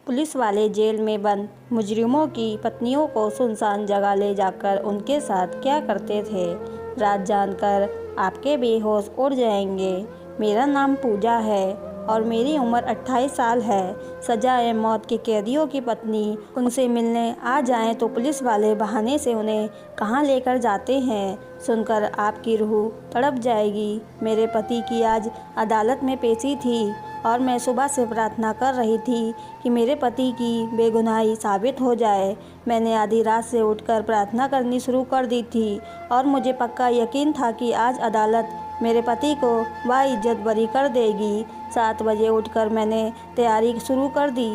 Police वाले jail में बंद मुजरिमों की पत्नियों को सुनसान जगह ले जाकर उनके साथ क्या करते थे, राज जानकर आपके बेहोश उड़ जाएंगे। मेरा नाम पूजा है और मेरी उम्र 28 साल है। सजाए मौत के कैदियों की पत्नी उनसे मिलने आ जाएं तो पुलिस वाले बहाने से उन्हें कहां लेकर जाते हैं, सुनकर आपकी रूह तड़प जाएगी। मेरे पति की आज अदालत में पेशी थी और मैं सुबह से प्रार्थना कर रही थी कि मेरे पति की बेगुनाही साबित हो जाए। मैंने आधी रात से उठकर प्रार्थना करनी शुरू कर दी थी और मुझे पक्का यकीन था कि आज अदालत मेरे पति को बाइज्जत बरी कर देगी। 7 बजे उठकर मैंने तैयारी शुरू कर दी।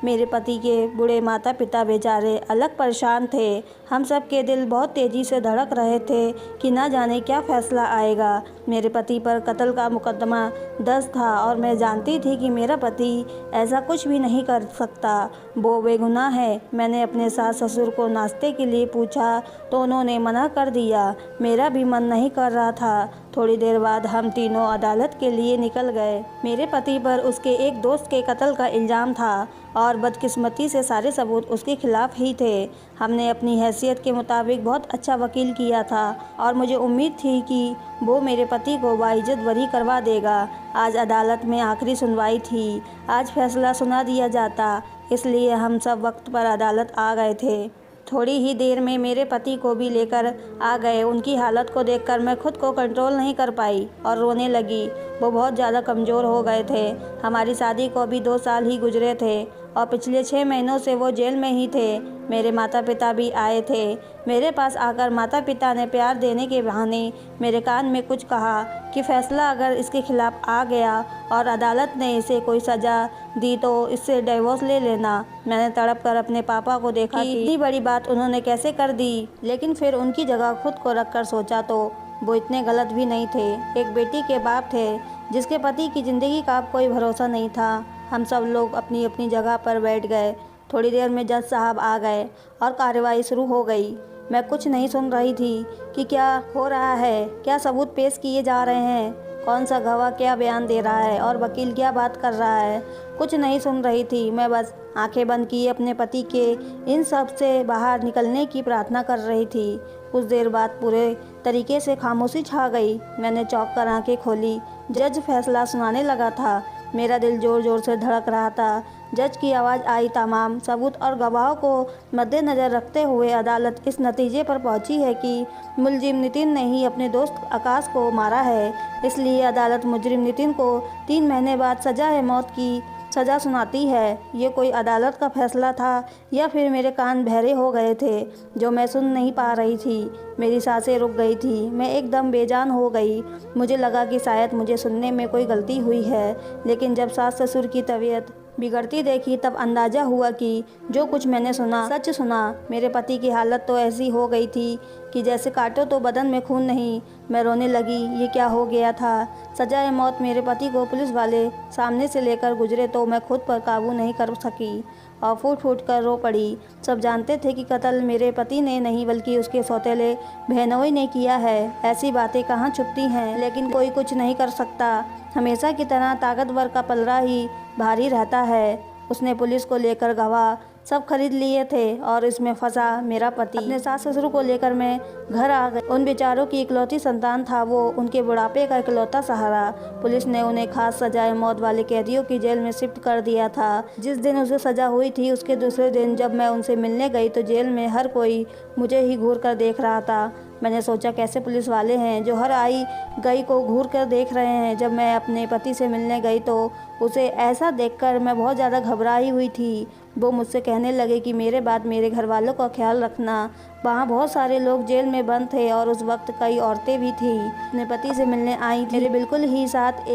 मेरे पति के बूढ़े माता पिता बेचारे अलग परेशान थे। हम सब के दिल बहुत तेज़ी से धड़क रहे थे कि ना जाने क्या फ़ैसला आएगा। मेरे पति पर कत्ल का मुकदमा दर्ज था और मैं जानती थी कि मेरा पति ऐसा कुछ भी नहीं कर सकता, वो बेगुनाह है। मैंने अपने सास ससुर को नाश्ते के लिए पूछा तो उन्होंने मना कर दिया। मेरा भी मन नहीं कर रहा था। थोड़ी देर बाद हम तीनों अदालत के लिए निकल गए। मेरे पति पर उसके एक दोस्त के कत्ल का इल्ज़ाम था और बदकिस्मती से सारे सबूत उसके खिलाफ ही थे। हमने अपनी हैसियत के मुताबिक बहुत अच्छा वकील किया था और मुझे उम्मीद थी कि वो मेरे पति को बाइज्जत बरी करवा देगा। आज अदालत में आखिरी सुनवाई थी। आज फैसला सुना दिया जाता, इसलिए हम सब वक्त पर अदालत आ गए थे। थोड़ी ही देर में मेरे पति को भी लेकर आ गए। उनकी हालत को देखकर मैं खुद को कंट्रोल नहीं कर पाई और रोने लगी। वो बहुत ज़्यादा कमज़ोर हो गए थे। हमारी शादी को अभी 2 साल ही गुजरे थे और पिछले 6 महीनों से वो जेल में ही थे। मेरे माता पिता भी आए थे। मेरे पास आकर माता पिता ने प्यार देने के बहाने मेरे कान में कुछ कहा कि फ़ैसला अगर इसके खिलाफ़ आ गया और अदालत ने इसे कोई सज़ा दी तो इससे डिवोर्स ले लेना। मैंने तड़प कर अपने पापा को देखा कि इतनी बड़ी बात उन्होंने कैसे कर दी, लेकिन फिर उनकी जगह खुद को रख कर सोचा तो वो इतने गलत भी नहीं थे। एक बेटी के बाप थे जिसके पति की ज़िंदगी का अब कोई भरोसा नहीं था। हम सब लोग अपनी अपनी जगह पर बैठ गए। थोड़ी देर में जज साहब आ गए और कार्रवाई शुरू हो गई। मैं कुछ नहीं सुन रही थी कि क्या हो रहा है, क्या सबूत पेश किए जा रहे हैं, कौन सा गवाह क्या बयान दे रहा है और वकील क्या बात कर रहा है। कुछ नहीं सुन रही थी। मैं बस आंखें बंद किए अपने पति के इन सब से बाहर निकलने की प्रार्थना कर रही थी। कुछ देर बाद पूरे तरीके से खामोशी छा गई। मैंने चौंक कर आंखें खोली। जज फैसला सुनाने लगा था। मेरा दिल ज़ोर ज़ोर से धड़क रहा था। जज की आवाज़ आई, तमाम सबूत और गवाहों को मद्देनज़र रखते हुए अदालत इस नतीजे पर पहुंची है कि मुलजिम नितिन ने ही अपने दोस्त आकाश को मारा है। इसलिए अदालत मुजरिम नितिन को 3 महीने बाद सज़ाए मौत की सज़ा सुनाती है। ये कोई अदालत का फैसला था या फिर मेरे कान बहरे हो गए थे जो मैं सुन नहीं पा रही थी। मेरी सांसें रुक गई थी। मैं एकदम बेजान हो गई। मुझे लगा कि शायद मुझे सुनने में कोई गलती हुई है, लेकिन जब सास ससुर की तबीयत बिगड़ती देखी तब अंदाज़ा हुआ कि जो कुछ मैंने सुना सच सुना। मेरे पति की हालत तो ऐसी हो गई थी कि जैसे काटो तो बदन में खून नहीं। मैं रोने लगी। ये क्या हो गया था। सजाए मौत मेरे पति को पुलिस वाले सामने से लेकर गुजरे तो मैं खुद पर काबू नहीं कर सकी और फूट फूट कर रो पड़ी। सब जानते थे कि कत्ल मेरे पति ने नहीं बल्कि उसके सौतेले बहनोई ने किया है। ऐसी बातें कहाँ छुपती हैं, लेकिन कोई कुछ नहीं कर सकता। हमेशा की तरह ताकतवर का पलड़ा ही भारी रहता है। उसने पुलिस को लेकर गवाह सब खरीद लिए थे और इसमें फंसा मेरा पति। अपने सास ससुर को लेकर मैं घर आ गई। उन बेचारों की इकलौती संतान था वो, उनके बुढ़ापे का इकलौता सहारा। पुलिस ने उन्हें खास सजाए मौत वाले कैदियों की जेल में शिफ्ट कर दिया था। जिस दिन उसे सजा हुई थी उसके दूसरे दिन जब मैं उनसे मिलने गई तो जेल में हर कोई मुझे ही घूर कर देख रहा था। मैंने सोचा कैसे पुलिस वाले हैं जो हर आई गई को घूर कर देख रहे हैं। जब मैं अपने पति से मिलने गई तो उसे ऐसा देखकर मैं बहुत ज़्यादा घबराई हुई थी। वो मुझसे कहने लगे कि मेरे बाद मेरे घर वालों का ख्याल रखना। वहाँ बहुत सारे लोग जेल में बंद थे और उस वक्त कई औरतें भी थीं। अपने पति से मिलने आई थी। मेरे बिल्कुल ही साथ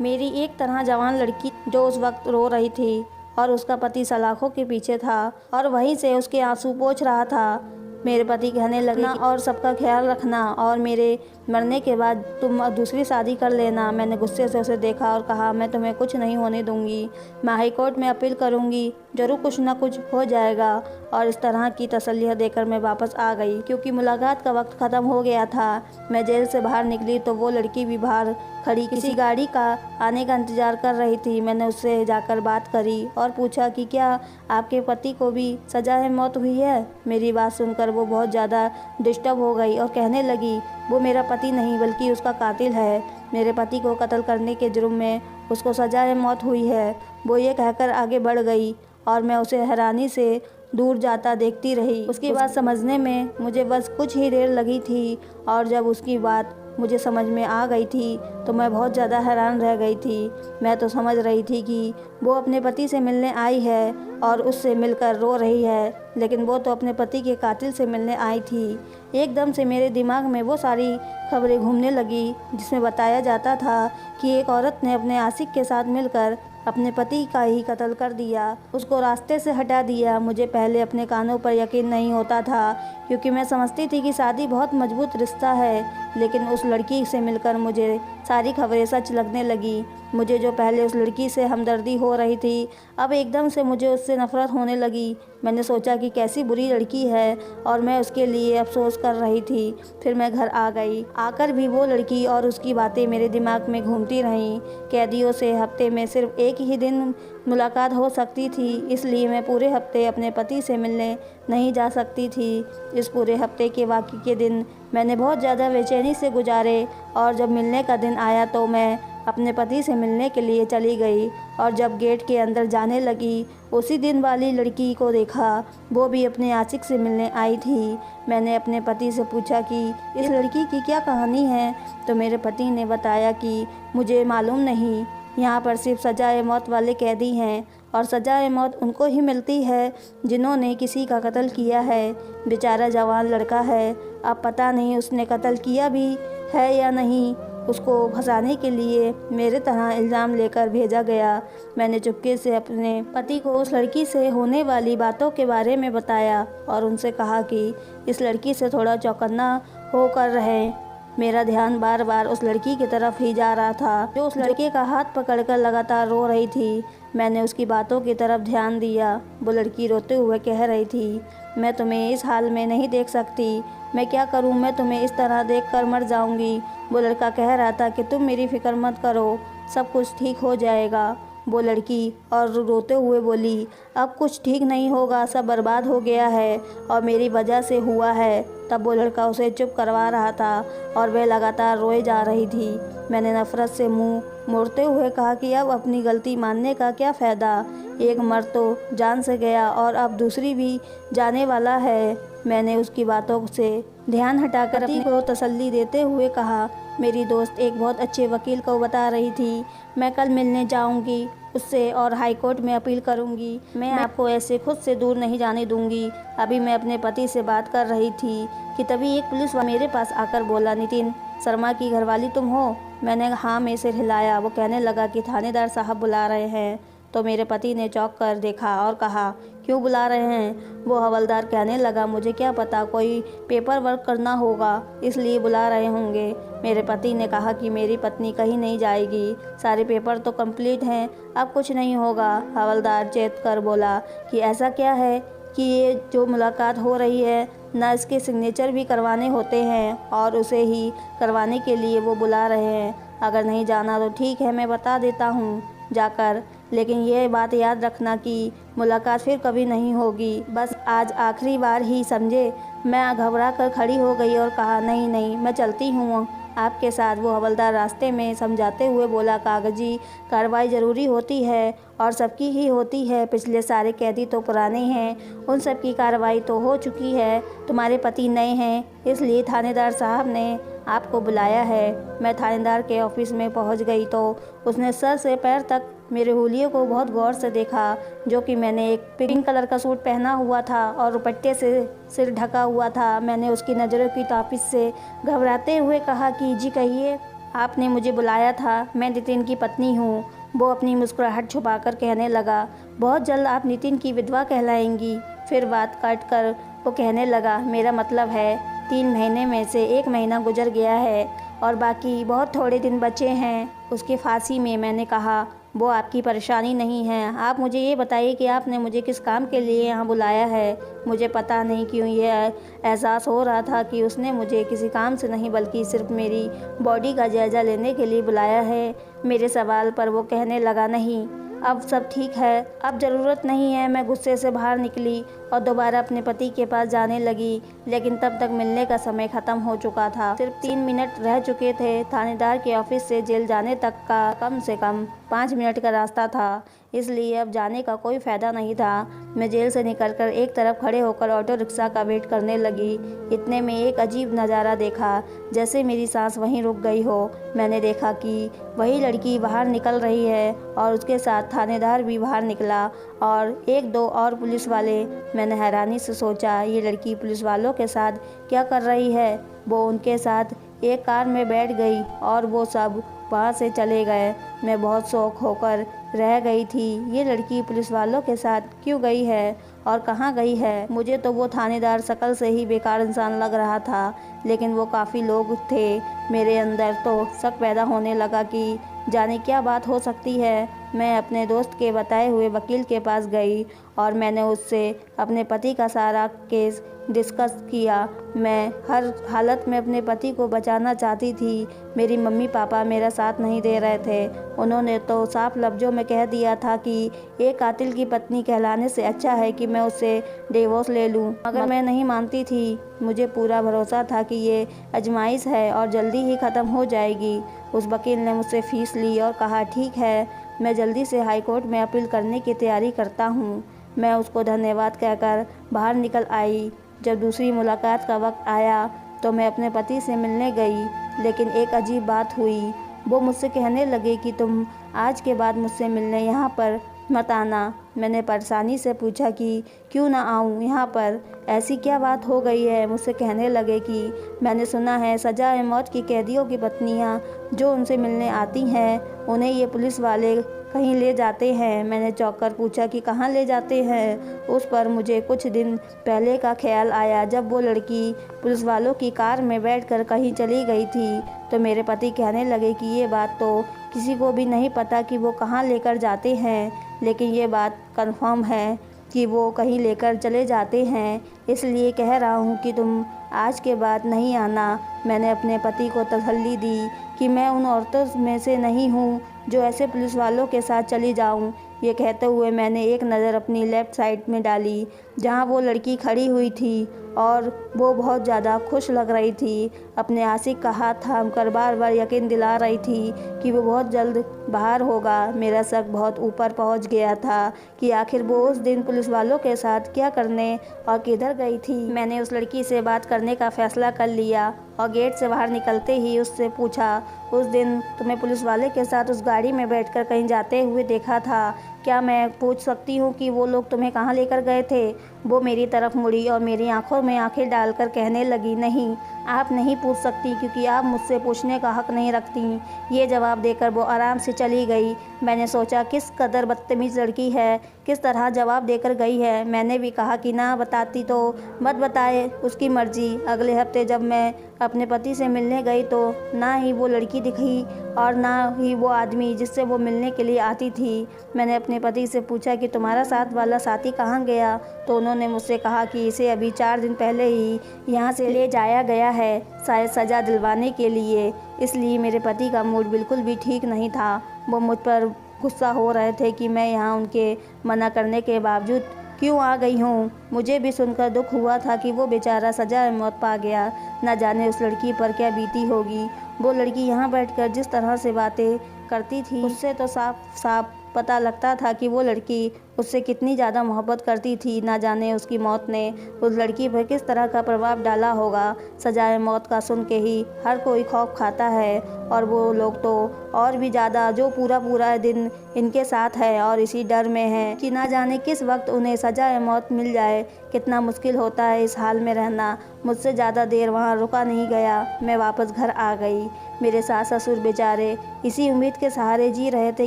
मेरी एक तरह जवान लड़की जो उस वक्त रो रही थी और उसका पति सलाखों के पीछे था और वहीं से उसके आंसू पोंछ रहा था। मेरे पति कहने लगे और सबका ख्याल रखना और मेरे मरने के बाद तुम दूसरी शादी कर लेना। मैंने गुस्से से उसे देखा और कहा, मैं तुम्हें कुछ नहीं होने दूंगी, मैं हाई कोर्ट में अपील करूंगी, ज़रूर कुछ ना कुछ हो जाएगा। और इस तरह की तसल्लियाँ देकर मैं वापस आ गई, क्योंकि मुलाकात का वक्त ख़त्म हो गया था। मैं जेल से बाहर निकली तो वो लड़की भी बाहर खड़ी किसी गाड़ी का आने का इंतज़ार कर रही थी। मैंने उससे जाकर बात करी और पूछा कि क्या आपके पति को भी सज़ाए मौत हुई है। मेरी बात सुनकर वो बहुत ज़्यादा डिस्टर्ब हो गई और कहने लगी, वो मेरा पति नहीं बल्कि उसका कातिल है। मेरे पति को कत्ल करने के जुर्म में उसको सज़ाए मौत हुई है। वो ये कहकर आगे बढ़ गई और मैं उसे हैरानी से दूर जाता देखती रही। उसकी बात समझने में मुझे बस कुछ ही देर लगी थी, और जब उसकी बात मुझे समझ में आ गई थी तो मैं बहुत ज़्यादा हैरान रह गई थी। मैं तो समझ रही थी कि वो अपने पति से मिलने आई है और उससे मिलकर रो रही है, लेकिन वो तो अपने पति के कातिल से मिलने आई थी। एकदम से मेरे दिमाग में वो सारी खबरें घूमने लगी जिसमें बताया जाता था कि एक औरत ने अपने आशिक के साथ मिलकर अपने पति का ही कत्ल कर दिया, उसको रास्ते से हटा दिया। मुझे पहले अपने कानों पर यकीन नहीं होता था, क्योंकि मैं समझती थी कि शादी बहुत मजबूत रिश्ता है, लेकिन उस लड़की से मिलकर मुझे सारी खबरें सच लगने लगी। मुझे जो पहले उस लड़की से हमदर्दी हो रही थी, अब एकदम से मुझे उससे नफ़रत होने लगी। मैंने सोचा कि कैसी बुरी लड़की है और मैं उसके लिए अफसोस कर रही थी। फिर मैं घर आ गई। आकर भी वो लड़की और उसकी बातें मेरे दिमाग में घूमती रहीं। कैदियों से हफ्ते में सिर्फ एक ही दिन मुलाकात हो सकती थी, इसलिए मैं पूरे हफ्ते अपने पति से मिलने नहीं जा सकती थी। इस पूरे हफ्ते के बाकी के दिन मैंने बहुत ज़्यादा बेचैनी से गुजारे, और जब मिलने का दिन आया तो मैं अपने पति से मिलने के लिए चली गई। और जब गेट के अंदर जाने लगी, उसी दिन वाली लड़की को देखा, वो भी अपने आशिक से मिलने आई थी। मैंने अपने पति से पूछा कि इस लड़की की क्या कहानी है, तो मेरे पति ने बताया कि मुझे मालूम नहीं, यहाँ पर सिर्फ सज़ाए मौत वाले कैदी हैं, और सज़ाए मौत उनको ही मिलती है जिन्होंने किसी का कत्ल किया है। बेचारा जवान लड़का है, अब पता नहीं उसने कत्ल किया भी है या नहीं। उसको फंसाने के लिए मेरे तरह इल्ज़ाम लेकर भेजा गया। मैंने चुपके से अपने पति को उस लड़की से होने वाली बातों के बारे में बताया और उनसे कहा कि इस लड़की से थोड़ा चौकन्ना होकर रहें। मेरा ध्यान बार बार उस लड़की की तरफ ही जा रहा था, जो उस लड़के का हाथ पकड़कर लगातार रो रही थी। मैंने उसकी बातों की तरफ ध्यान दिया। वो लड़की रोते हुए कह रही थी, मैं तुम्हें इस हाल में नहीं देख सकती, मैं क्या करूं, मैं तुम्हें इस तरह देखकर मर जाऊंगी। वो लड़का कह रहा था कि तुम मेरी फिक्र मत करो, सब कुछ ठीक हो जाएगा। वो लड़की और रोते हुए बोली, अब कुछ ठीक नहीं होगा, सब बर्बाद हो गया है और मेरी वजह से हुआ है। तब वो लड़का उसे चुप करवा रहा था और वह लगातार रोए जा रही थी। मैंने नफ़रत से मुंह मोड़ते हुए कहा कि अब अपनी गलती मानने का क्या फ़ायदा, एक मर्द तो जान से गया और अब दूसरी भी जाने वाला है। मैंने उसकी बातों से ध्यान हटाकर अपने को तसल्ली देते हुए कहा, मेरी दोस्त एक बहुत अच्छे वकील को बता रही थी, मैं कल मिलने जाऊंगी उससे और हाई कोर्ट में अपील करूंगी। मैं आपको ऐसे खुद से दूर नहीं जाने दूंगी। अभी मैं अपने पति से बात कर रही थी कि तभी एक पुलिस वाला मेरे पास आकर बोला, नितिन शर्मा की घरवाली तुम हो? मैंने हाँ में सिर हिलाया। वो कहने लगा कि थानेदार साहब बुला रहे हैं। तो मेरे पति ने चौंक कर देखा और कहा, क्यों बुला रहे हैं? वो हवलदार कहने लगा, मुझे क्या पता, कोई पेपर वर्क करना होगा इसलिए बुला रहे होंगे। मेरे पति ने कहा कि मेरी पत्नी कहीं नहीं जाएगी, सारे पेपर तो कंप्लीट हैं, अब कुछ नहीं होगा। हवलदार चेत कर बोला कि ऐसा क्या है कि ये जो मुलाकात हो रही है ना, इसके सिग्नेचर भी करवाने होते हैं और उसे ही करवाने के लिए वो बुला रहे हैं। अगर नहीं जाना तो ठीक है, मैं बता देता हूँ जाकर, लेकिन ये बात याद रखना कि मुलाकात फिर कभी नहीं होगी, बस आज आखिरी बार ही समझे। मैं घबरा कर खड़ी हो गई और कहा, नहीं नहीं, मैं चलती हूँ आपके साथ। वो हवलदार रास्ते में समझाते हुए बोला, कागजी कार्रवाई ज़रूरी होती है और सबकी ही होती है, पिछले सारे कैदी तो पुराने हैं, उन सब की कार्रवाई तो हो चुकी है, तुम्हारे पति नए हैं, इसलिए थानेदार साहब ने आपको बुलाया है। मैं थानेदार के ऑफिस में पहुंच गई तो उसने सर से पैर तक मेरे हुलिये को बहुत गौर से देखा, जो कि मैंने एक पिंक कलर का सूट पहना हुआ था और दुपट्टे से सिर ढका हुआ था। मैंने उसकी नज़रों की तापिश से घबराते हुए कहा कि जी कहिए, आपने मुझे बुलाया था, मैं नितिन की पत्नी हूँ। वो अपनी मुस्कुराहट छुपाकर कहने लगा, बहुत जल्द आप नितिन की विधवा कहलाएंगी। फिर बात काट कर वो कहने लगा, मेरा मतलब है 3 महीने में से 1 महीना गुजर गया है और बाकी बहुत थोड़े दिन बचे हैं उसकी फांसी में। मैंने कहा, वो आपकी परेशानी नहीं है। आप मुझे ये बताइए कि आपने मुझे किस काम के लिए यहाँ बुलाया है। मुझे पता नहीं क्यों ये एहसास हो रहा था कि उसने मुझे किसी काम से नहीं बल्कि सिर्फ मेरी बॉडी का जायज़ा लेने के लिए बुलाया है। मेरे सवाल पर वो कहने लगा, नहीं, अब सब ठीक है, अब ज़रूरत नहीं है। मैं गुस्से से बाहर निकली और दोबारा अपने पति के पास जाने लगी, लेकिन तब तक मिलने का समय ख़त्म हो चुका था। सिर्फ 3 मिनट रह चुके थे। थानेदार के ऑफिस से जेल जाने तक का कम से कम 5 मिनट का रास्ता था, इसलिए अब जाने का कोई फ़ायदा नहीं था। मैं जेल से निकलकर एक तरफ खड़े होकर ऑटो रिक्शा का वेट करने लगी। इतने में एक अजीब नज़ारा देखा, जैसे मेरी सांस वहीं रुक गई हो। मैंने देखा कि वही लड़की बाहर निकल रही है और उसके साथ थानेदार भी बाहर निकला और 1-2 और पुलिस वाले। मैंने हैरानी से सोचा, ये लड़की पुलिस वालों के साथ क्या कर रही है। वो उनके साथ एक कार में बैठ गई और वो सब वहाँ से चले गए। मैं बहुत शौक होकर रह गई थी, ये लड़की पुलिस वालों के साथ क्यों गई है और कहाँ गई है। मुझे तो वो थानेदार शक्ल से ही बेकार इंसान लग रहा था, लेकिन वो काफ़ी लोग थे। मेरे अंदर तो शक पैदा होने लगा कि जाने क्या बात हो सकती है। मैं अपने दोस्त के बताए हुए वकील के पास गई और मैंने उससे अपने पति का सारा केस डिस्कस किया। मैं हर हालत में अपने पति को बचाना चाहती थी। मेरी मम्मी पापा मेरा साथ नहीं दे रहे थे। उन्होंने तो साफ लफ्ज़ों में कह दिया था कि एक कातिल की पत्नी कहलाने से अच्छा है कि मैं उससे डिवोर्स ले लूं, मगर मैं नहीं मानती थी। मुझे पूरा भरोसा था कि ये आजमाइश है और जल्दी ही ख़त्म हो जाएगी। उस वकील ने मुझसे फ़ीस ली और कहा, ठीक है, मैं जल्दी से हाई कोर्ट में अपील करने की तैयारी करता हूँ। मैं उसको धन्यवाद कहकर बाहर निकल आई। जब दूसरी मुलाकात का वक्त आया तो मैं अपने पति से मिलने गई, लेकिन एक अजीब बात हुई। वो मुझसे कहने लगे कि तुम आज के बाद मुझसे मिलने यहाँ पर मत आना। मैंने परेशानी से पूछा कि क्यों ना आऊँ यहाँ पर, ऐसी क्या बात हो गई है। मुझसे कहने लगे कि मैंने सुना है सजा मौत की कैदियों की पत्नियाँ जो उनसे मिलने आती हैं, उन्हें ये पुलिस वाले कहीं ले जाते हैं। मैंने चौंक कर पूछा कि कहाँ ले जाते हैं। उस पर मुझे कुछ दिन पहले का ख्याल आया, जब वो लड़की पुलिस वालों की कार में बैठकर कहीं चली गई थी। तो मेरे पति कहने लगे कि ये बात तो किसी को भी नहीं पता कि वो कहाँ लेकर जाते हैं, लेकिन ये बात कंफर्म है कि वो कहीं लेकर चले जाते हैं। इसलिए कह रहा हूँ कि तुम आज के बाद नहीं आना। मैंने अपने पति को तसल्ली दी कि मैं उन औरतों में से नहीं हूँ जो ऐसे पुलिस वालों के साथ चली जाऊँ। ये कहते हुए मैंने एक नज़र अपनी लेफ़्ट साइड में डाली जहाँ वो लड़की खड़ी हुई थी और वो बहुत ज़्यादा खुश लग रही थी। अपने आशिक का हाथ थाम कर बार बार यकीन दिला रही थी कि वो बहुत जल्द बाहर होगा। मेरा शक बहुत ऊपर पहुंच गया था कि आखिर वो उस दिन पुलिस वालों के साथ क्या करने और किधर गई थी। मैंने उस लड़की से बात करने का फ़ैसला कर लिया और गेट से बाहर निकलते ही उससे पूछा, उस दिन तुम्हें पुलिस वाले के साथ उस गाड़ी में बैठकर कहीं जाते हुए देखा था, क्या मैं पूछ सकती हूँ कि वो लोग तुम्हें कहाँ लेकर गए थे। वो मेरी तरफ मुड़ी और मेरी आंखों में आंखें डालकर कहने लगी, नहीं, आप नहीं पूछ सकती क्योंकि आप मुझसे पूछने का हक नहीं रखती। ये जवाब देकर वो आराम से चली गई। मैंने सोचा किस कदर बदतमीज़ लड़की है, किस तरह जवाब देकर गई है। मैंने भी कहा कि ना बताती तो मत बताए, उसकी मर्ज़ी। अगले हफ्ते जब मैं अपने पति से मिलने गई तो ना ही वो लड़की दिखी और ना ही वो आदमी जिससे वो मिलने के लिए आती थी। मैंने अपने पति से पूछा कि तुम्हारा साथ वाला साथी कहाँ गया, तो उन्होंने मुझसे कहा कि इसे अभी 4 दिन पहले ही यहाँ से ले जाया गया है, शायद सज़ा दिलवाने के लिए। इसलिए मेरे पति का मूड बिल्कुल भी ठीक नहीं था। वो मुझ पर गुस्सा हो रहे थे कि मैं यहाँ उनके मना करने के बावजूद क्यों आ गई हूँ। मुझे भी सुनकर दुख हुआ था कि वो बेचारा सजा मौत पा गया। न जाने उस लड़की पर क्या बीती होगी। वो लड़की यहाँ बैठकर जिस तरह से बातें करती थी, उससे तो साफ साफ पता लगता था कि वो लड़की उससे कितनी ज़्यादा मोहब्बत करती थी। ना जाने उसकी मौत ने उस लड़की पर किस तरह का प्रभाव डाला होगा। सजाए मौत का सुन के ही हर कोई खौफ खाता है और वो लोग तो और भी ज़्यादा, जो पूरा पूरा दिन इनके साथ है और इसी डर में है कि ना जाने किस वक्त उन्हें सजाए मौत मिल जाए। कितना मुश्किल होता है इस हाल में रहना। मुझसे ज़्यादा देर वहाँ रुका नहीं गया। मैं वापस घर आ गई। मेरे सास ससुर बेचारे इसी उम्मीद के सहारे जी रहे थे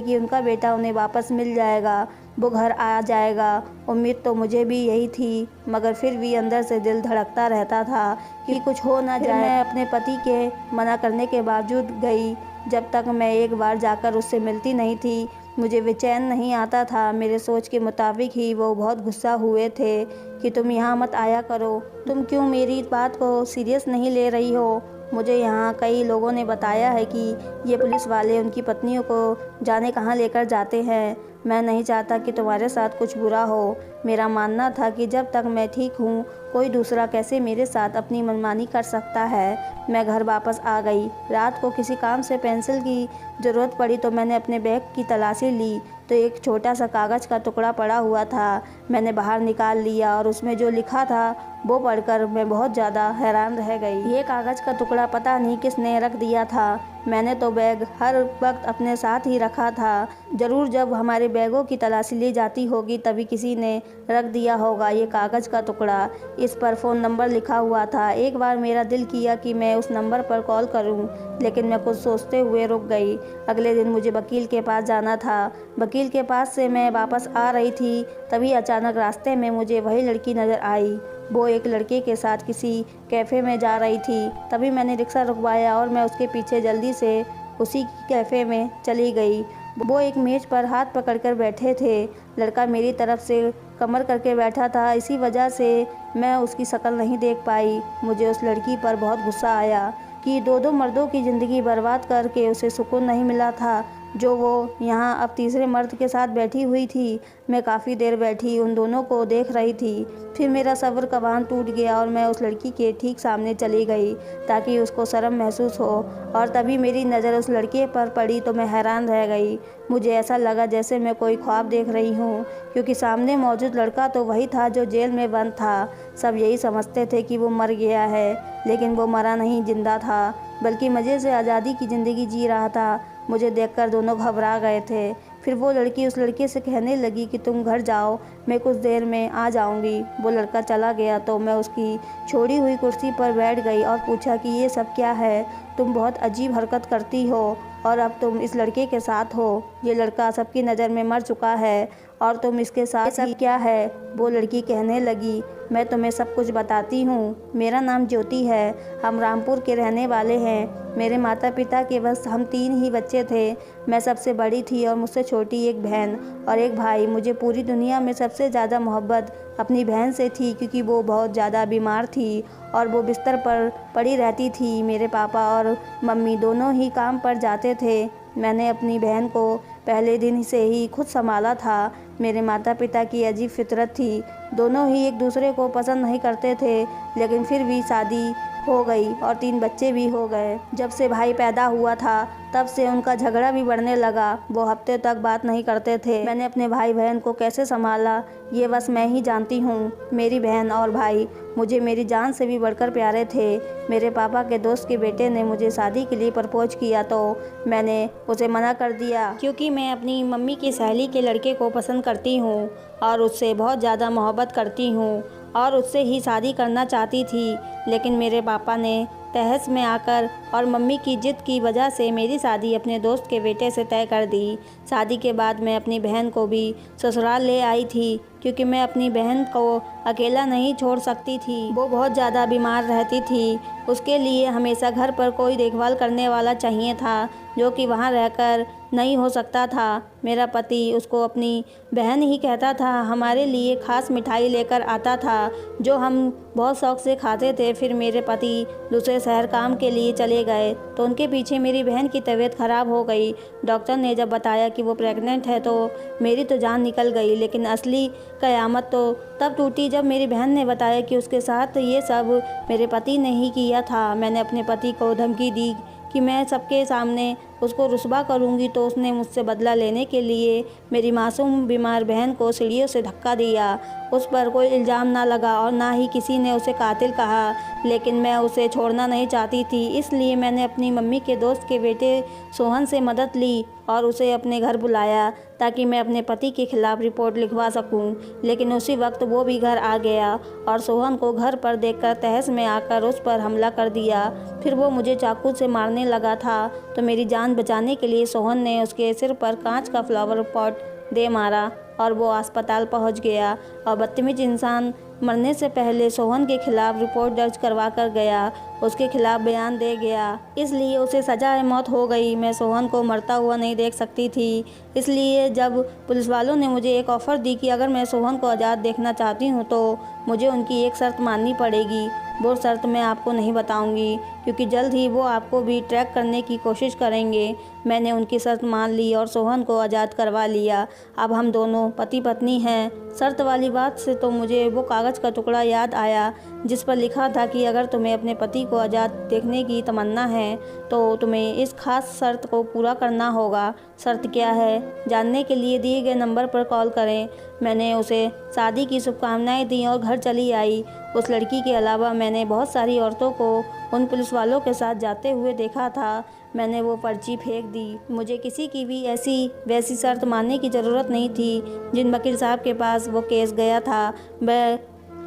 कि उनका बेटा उन्हें वापस मिल जाएगा। वो घर आ जाएगा। उम्मीद तो मुझे भी यही थी, मगर फिर भी अंदर से दिल धड़कता रहता था कि कुछ हो ना जाए। मैं अपने पति के मना करने के बावजूद गई। जब तक मैं एक बार जाकर उससे मिलती नहीं थी, मुझे बेचैन नहीं आता था। मेरे सोच के मुताबिक ही वो बहुत गुस्सा हुए थे कि तुम यहाँ मत आया करो, तुम क्यों मेरी बात को सीरियस नहीं ले रही हो। मुझे यहाँ कई लोगों ने बताया है कि ये पुलिस वाले उनकी पत्नियों को जाने कहाँ लेकर जाते हैं। मैं नहीं चाहता कि तुम्हारे साथ कुछ बुरा हो। मेरा मानना था कि जब तक मैं ठीक हूँ, कोई दूसरा कैसे मेरे साथ अपनी मनमानी कर सकता है। मैं घर वापस आ गई। रात को किसी काम से पेंसिल की ज़रूरत पड़ी तो मैंने अपने बैग की तलाशी ली तो एक छोटा सा कागज़ का टुकड़ा पड़ा हुआ था। मैंने बाहर निकाल लिया और उसमें जो लिखा था वो पढ़कर मैं बहुत ज़्यादा हैरान रह गई। ये कागज़ का टुकड़ा पता नहीं किसने रख दिया था। मैंने तो बैग हर वक्त अपने साथ ही रखा था। ज़रूर जब हमारे बैगों की तलाशी ली जाती होगी तभी किसी ने रख दिया होगा ये कागज़ का टुकड़ा। इस पर फ़ोन नंबर लिखा हुआ था। एक बार मेरा दिल किया कि मैं उस नंबर पर कॉल करूं, लेकिन मैं कुछ सोचते हुए रुक गई। अगले दिन मुझे वकील के पास जाना था। वकील के पास से मैं वापस आ रही थी, तभी अचानक रास्ते में मुझे वही लड़की नज़र आई। वो एक लड़के के साथ किसी कैफ़े में जा रही थी। तभी मैंने रिक्शा रुकवाया और मैं उसके पीछे जल्दी से उसी कैफ़े में चली गई। वो एक मेज़ पर हाथ पकड़कर बैठे थे। लड़का मेरी तरफ से कमर करके बैठा था, इसी वजह से मैं उसकी शक्ल नहीं देख पाई। मुझे उस लड़की पर बहुत गुस्सा आया कि दो मर्दों की ज़िंदगी बर्बाद करके उसे सुकून नहीं मिला था जो वो यहाँ अब तीसरे मर्द के साथ बैठी हुई थी। मैं काफ़ी देर बैठी उन दोनों को देख रही थी। फिर मेरा सब्र का बांध टूट गया और मैं उस लड़की के ठीक सामने चली गई ताकि उसको शर्म महसूस हो। और तभी मेरी नज़र उस लड़के पर पड़ी तो मैं हैरान रह गई। मुझे ऐसा लगा जैसे मैं कोई ख्वाब देख रही हूँ, क्योंकि सामने मौजूद लड़का तो वही था जो जेल में बंद था। सब यही समझते थे कि वो मर गया है, लेकिन वो मरा नहीं, जिंदा था, बल्कि मज़े से आज़ादी की ज़िंदगी जी रहा था। मुझे देखकर दोनों घबरा गए थे। फिर वो लड़की उस लड़के से कहने लगी कि तुम घर जाओ, मैं कुछ देर में आ जाऊंगी। वो लड़का चला गया तो मैं उसकी छोड़ी हुई कुर्सी पर बैठ गई और पूछा कि ये सब क्या है। तुम बहुत अजीब हरकत करती हो और अब तुम इस लड़के के साथ हो। ये लड़का सबकी नज़र में मर चुका है और तुम इसके साथ सब क्या है। वो लड़की कहने लगी, मैं तुम्हें सब कुछ बताती हूँ। मेरा नाम ज्योति है, हम रामपुर के रहने वाले हैं। मेरे माता पिता के बस हम 3 ही बच्चे थे। मैं सबसे बड़ी थी और मुझसे छोटी एक बहन और एक भाई। मुझे पूरी दुनिया में सबसे ज़्यादा मोहब्बत अपनी बहन से थी, क्योंकि वो बहुत ज़्यादा बीमार थी और वो बिस्तर पर पड़ी रहती थी। मेरे पापा और मम्मी दोनों ही काम पर जाते थे। मैंने अपनी बहन को पहले दिन से ही खुद संभाला था। मेरे माता पिता की अजीब फितरत थी, दोनों ही एक दूसरे को पसंद नहीं करते थे, लेकिन फिर भी शादी हो गई और 3 बच्चे भी हो गए। जब से भाई पैदा हुआ था तब से उनका झगड़ा भी बढ़ने लगा। वो हफ्ते तक बात नहीं करते थे। मैंने अपने भाई बहन को कैसे संभाला ये बस मैं ही जानती हूँ। मेरी बहन और भाई मुझे मेरी जान से भी बढ़कर प्यारे थे। मेरे पापा के दोस्त के बेटे ने मुझे शादी के लिए प्रपोज किया तो मैंने उसे मना कर दिया, क्योंकि मैं अपनी मम्मी की सहेली के लड़के को पसंद करती हूँ और उससे बहुत ज़्यादा मोहब्बत करती हूँ और उससे ही शादी करना चाहती थी। लेकिन मेरे पापा ने तहस में आकर और मम्मी की जिद की वजह से मेरी शादी अपने दोस्त के बेटे से तय कर दी। शादी के बाद मैं अपनी बहन को भी ससुराल ले आई थी, क्योंकि मैं अपनी बहन को अकेला नहीं छोड़ सकती थी। वो बहुत ज़्यादा बीमार रहती थी। उसके लिए हमेशा घर पर कोई देखभाल करने वाला चाहिए था, जो कि वहाँ रहकर नहीं हो सकता था। मेरा पति उसको अपनी बहन ही कहता था। हमारे लिए ख़ास मिठाई लेकर आता था जो हम बहुत शौक़ से खाते थे। फिर मेरे पति दूसरे शहर काम के लिए चले गए तो उनके पीछे मेरी बहन की तबीयत ख़राब हो गई। डॉक्टर ने जब बताया कि वो प्रेग्नेंट है तो मेरी तो जान निकल गई। लेकिन असली क़यामत तो तब टूटी जब मेरी बहन ने बताया कि उसके साथ ये सब मेरे पति ने ही किया था। मैंने अपने पति को धमकी दी कि मैं सबके सामने उसको रुस्वा करूंगी, तो उसने मुझसे बदला लेने के लिए मेरी मासूम बीमार बहन को सीढ़ियों से धक्का दिया। उस पर कोई इल्ज़ाम ना लगा और ना ही किसी ने उसे कातिल कहा, लेकिन मैं उसे छोड़ना नहीं चाहती थी। इसलिए मैंने अपनी मम्मी के दोस्त के बेटे सोहन से मदद ली और उसे अपने घर बुलाया ताकि मैं अपने पति के खिलाफ़ रिपोर्ट लिखवा सकूं। लेकिन उसी वक्त वो भी घर आ गया और सोहन को घर पर देखकर तहस में आकर उस पर हमला कर दिया। फिर वो मुझे चाकू से मारने लगा था तो मेरी जान बचाने के लिए सोहन ने उसके सिर पर कांच का फ्लावर पॉट दे मारा। और वो अस्पताल पहुंच गया और बदतमीज इंसान मरने से पहले सोहन के खिलाफ रिपोर्ट दर्ज करवा कर गया, उसके खिलाफ बयान दे गया, इसलिए उसे सजा मौत हो गई। मैं सोहन को मरता हुआ नहीं देख सकती थी, इसलिए जब पुलिस वालों ने मुझे एक ऑफ़र दी कि अगर मैं सोहन को आज़ाद देखना चाहती हूँ तो मुझे उनकी एक शर्त माननी पड़ेगी। वो शर्त मैं आपको नहीं बताऊंगी क्योंकि जल्द ही वो आपको भी ट्रैक करने की कोशिश करेंगे। मैंने उनकी शर्त मान ली और सोहन को आज़ाद करवा लिया। अब हम दोनों पति पत्नी हैं। शर्त वाली बात से तो मुझे वो कागज़ का टुकड़ा याद आया जिस पर लिखा था कि अगर तुम्हें अपने पति को आज़ाद देखने की तमन्ना है तो तुम्हें इस खास शर्त को पूरा करना होगा। शर्त क्या है, जानने के लिए दिए गए नंबर पर कॉल करें। मैंने उसे शादी की शुभकामनाएं दी और घर चली आई। उस लड़की के अलावा मैंने बहुत सारी औरतों को उन पुलिस वालों के साथ जाते हुए देखा था। मैंने वो पर्ची फेंक दी। मुझे किसी की भी ऐसी वैसी शर्त मानने की ज़रूरत नहीं थी। जिन वकील साहब के पास वो केस गया था वह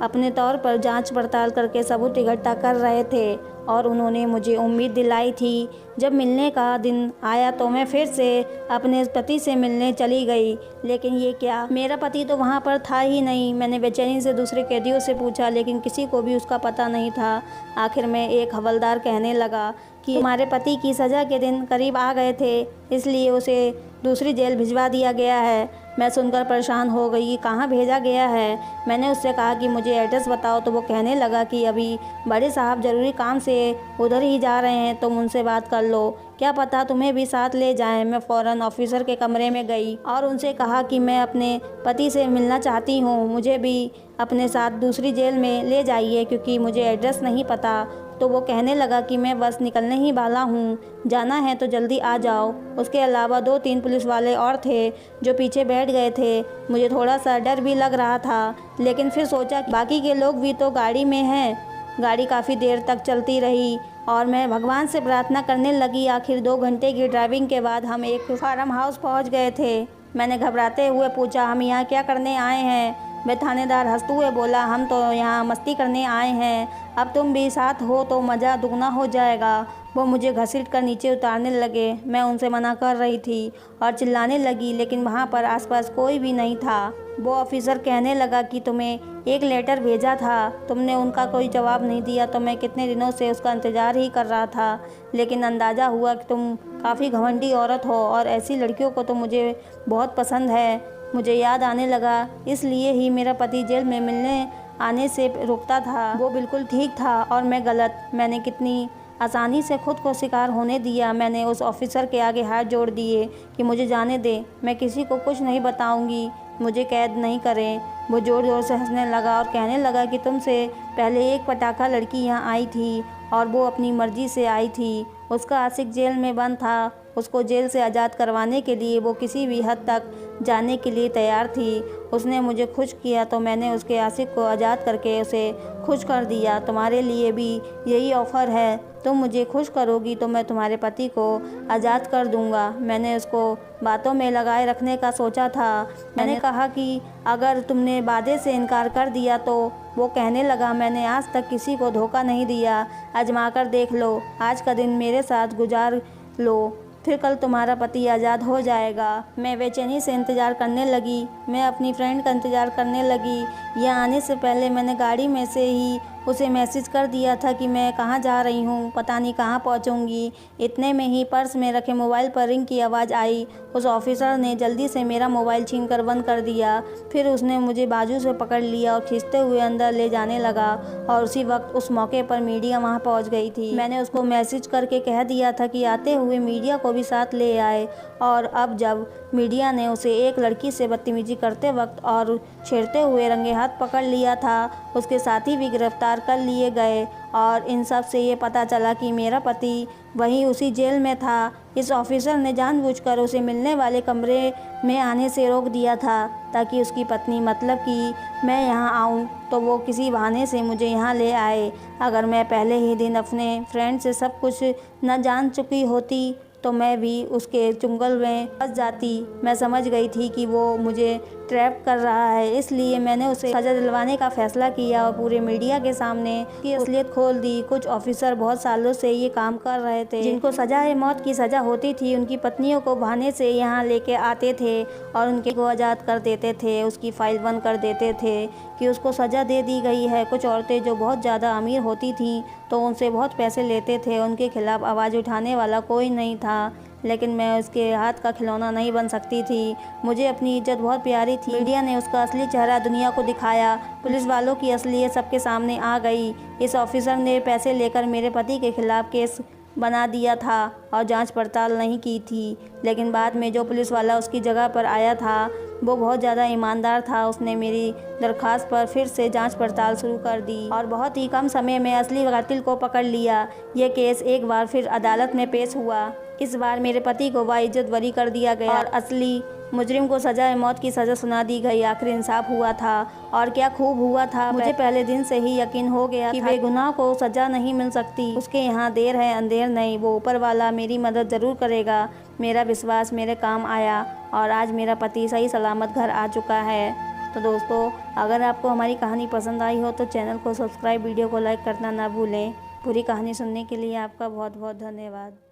अपने तौर पर जांच पड़ताल करके सबूत इकट्ठा कर रहे थे और उन्होंने मुझे उम्मीद दिलाई थी। जब मिलने का दिन आया तो मैं फिर से अपने पति से मिलने चली गई, लेकिन ये क्या, मेरा पति तो वहाँ पर था ही नहीं। मैंने बेचैनी से दूसरे कैदियों से पूछा लेकिन किसी को भी उसका पता नहीं था। आखिर में एक हवलदार कहने लगा कि तुम्हारे पति की सज़ा के दिन करीब आ गए थे, इसलिए उसे दूसरी जेल भिजवा दिया गया है। मैं सुनकर परेशान हो गई कि कहाँ भेजा गया है। मैंने उससे कहा कि मुझे एड्रेस बताओ तो वो कहने लगा कि अभी बड़े साहब ज़रूरी काम से उधर ही जा रहे हैं, तुम उनसे बात कर लो, क्या पता तुम्हें भी साथ ले जाएं। मैं फ़ौरन ऑफिसर के कमरे में गई और उनसे कहा कि मैं अपने पति से मिलना चाहती हूँ, मुझे भी अपने साथ दूसरी जेल में ले जाइए क्योंकि मुझे एड्रेस नहीं पता। तो वो कहने लगा कि मैं बस निकलने ही वाला हूँ, जाना है तो जल्दी आ जाओ। उसके अलावा 2-3 पुलिस वाले और थे जो पीछे बैठ गए थे। मुझे थोड़ा सा डर भी लग रहा था, लेकिन फिर सोचा बाकी के लोग भी तो गाड़ी में हैं। गाड़ी काफ़ी देर तक चलती रही और मैं भगवान से प्रार्थना करने लगी। आखिर 2 घंटे की ड्राइविंग के बाद हम एक फार्म हाउस पहुँच गए थे। मैंने घबराते हुए पूछा, हम यहाँ क्या करने आए हैं? वह थानेदार हंसते हुए बोला, हम तो यहाँ मस्ती करने आए हैं, अब तुम भी साथ हो तो मज़ा दुगना हो जाएगा। वो मुझे घसीट कर नीचे उतारने लगे। मैं उनसे मना कर रही थी और चिल्लाने लगी, लेकिन वहाँ पर आसपास कोई भी नहीं था। वो ऑफिसर कहने लगा कि तुम्हें एक लेटर भेजा था, तुमने उनका कोई जवाब नहीं दिया तो मैं कितने दिनों से उसका इंतज़ार ही कर रहा था, लेकिन अंदाज़ा हुआ कि तुम काफ़ी घमंडी औरत हो और ऐसी लड़कियों को तो मुझे बहुत पसंद है। मुझे याद आने लगा, इसलिए ही मेरा पति जेल में मिलने आने से रुकता था। वो बिल्कुल ठीक था और मैं गलत। मैंने कितनी आसानी से खुद को शिकार होने दिया। मैंने उस ऑफिसर के आगे हाथ जोड़ दिए कि मुझे जाने दे, मैं किसी को कुछ नहीं बताऊंगी, मुझे कैद नहीं करें। वो ज़ोर ज़ोर से हंसने लगा और कहने लगा कि तुमसे पहले एक पटाखा लड़की यहाँ आई थी और वो अपनी मर्ज़ी से आई थी। उसका आशिक जेल में बंद था। उसको जेल से आज़ाद करवाने के लिए वो किसी भी हद तक जाने के लिए तैयार थी। उसने मुझे खुश किया तो मैंने उसके आशिक को आज़ाद करके उसे खुश कर दिया। तुम्हारे लिए भी यही ऑफ़र है, तुम मुझे खुश करोगी तो मैं तुम्हारे पति को आज़ाद कर दूंगा। मैंने उसको बातों में लगाए रखने का सोचा था। मैंने कहा कि अगर तुमने वादे से इनकार कर दिया तो वो कहने लगा, मैंने आज तक किसी को धोखा नहीं दिया, आजमा कर देख लो, आज का दिन मेरे साथ गुजार लो, फिर कल तुम्हारा पति आज़ाद हो जाएगा। मैं बेचैनी से इंतज़ार करने लगी। मैं अपनी फ्रेंड का इंतज़ार करने लगी। यहाँ आने से पहले मैंने गाड़ी में से ही उसे मैसेज कर दिया था कि मैं कहाँ जा रही हूँ, पता नहीं कहाँ पहुँचूँगी। इतने में ही पर्स में रखे मोबाइल पर रिंग की आवाज़ आई। उस ऑफिसर ने जल्दी से मेरा मोबाइल छीनकर बंद कर दिया। फिर उसने मुझे बाजू से पकड़ लिया और खींचते हुए अंदर ले जाने लगा और उसी वक्त उस मौके पर मीडिया वहाँ पहुँच गई थी। मैंने उसको मैसेज करके कह दिया था कि आते हुए मीडिया को भी साथ ले आए। और अब जब मीडिया ने उसे एक लड़की से बदतमीजी करते वक्त और छेड़ते हुए रंगे हाथ पकड़ लिया था, उसके साथी भी गिरफ्तार कर लिए गए और इन सब से ये पता चला कि मेरा पति वहीं उसी जेल में था। इस ऑफिसर ने जानबूझकर उसे मिलने वाले कमरे में आने से रोक दिया था ताकि उसकी पत्नी, मतलब कि मैं यहाँ आऊँ तो वो किसी बहाने से मुझे यहाँ ले आए। अगर मैं पहले ही दिन अपने फ्रेंड से सब कुछ न जान चुकी होती तो मैं भी उसके चुंगल में फंस जाती। मैं समझ गई थी कि वो मुझे ट्रैप कर रहा है, इसलिए मैंने उसे सज़ा दिलवाने का फैसला किया और पूरे मीडिया के सामने की असलियत खोल दी। कुछ ऑफिसर बहुत सालों से ये काम कर रहे थे, जिनको सज़ाए मौत की सज़ा होती थी, उनकी पत्नियों को बहाने से यहाँ लेके आते थे और उनके को आज़ाद कर देते थे, उसकी फाइल बंद कर देते थे कि उसको सज़ा दे दी गई है। कुछ औरतें जो बहुत ज़्यादा अमीर होती थीं तो उनसे बहुत पैसे लेते थे, उनके खिलाफ़ आवाज़ उठाने वाला कोई नहीं था, लेकिन मैं उसके हाथ का खिलौना नहीं बन सकती थी। मुझे अपनी इज्जत बहुत प्यारी थी। मीडिया ने उसका असली चेहरा दुनिया को दिखाया, पुलिस वालों की असलियत सबके सामने आ गई। इस ऑफिसर ने पैसे लेकर मेरे पति के खिलाफ़ केस बना दिया था और जांच पड़ताल नहीं की थी, लेकिन बाद में जो पुलिस वाला उसकी जगह पर आया था वो बहुत ज़्यादा ईमानदार था। उसने मेरी दरख्वास्त पर फिर से जांच पड़ताल शुरू कर दी और बहुत ही कम समय में असली कातिल को पकड़ लिया। ये केस एक बार फिर अदालत में पेश हुआ। इस बार मेरे पति को बाइज्जत बरी कर दिया गया और असली मुजरिम को सज़ाए मौत की सज़ा सुना दी गई। आखिर इंसाफ हुआ था और क्या खूब हुआ था। मुझे पहले दिन से ही यकीन हो गया कि बेगुनाह को सज़ा नहीं मिल सकती। उसके यहाँ देर है अंधेर नहीं, वो ऊपर वाला मेरी मदद ज़रूर करेगा। मेरा विश्वास मेरे काम आया और आज मेरा पति सही सलामत घर आ चुका है। तो दोस्तों, अगर आपको हमारी कहानी पसंद आई हो तो चैनल को सब्सक्राइब, वीडियो को लाइक करना ना भूलें। पूरी कहानी सुनने के लिए आपका बहुत बहुत धन्यवाद।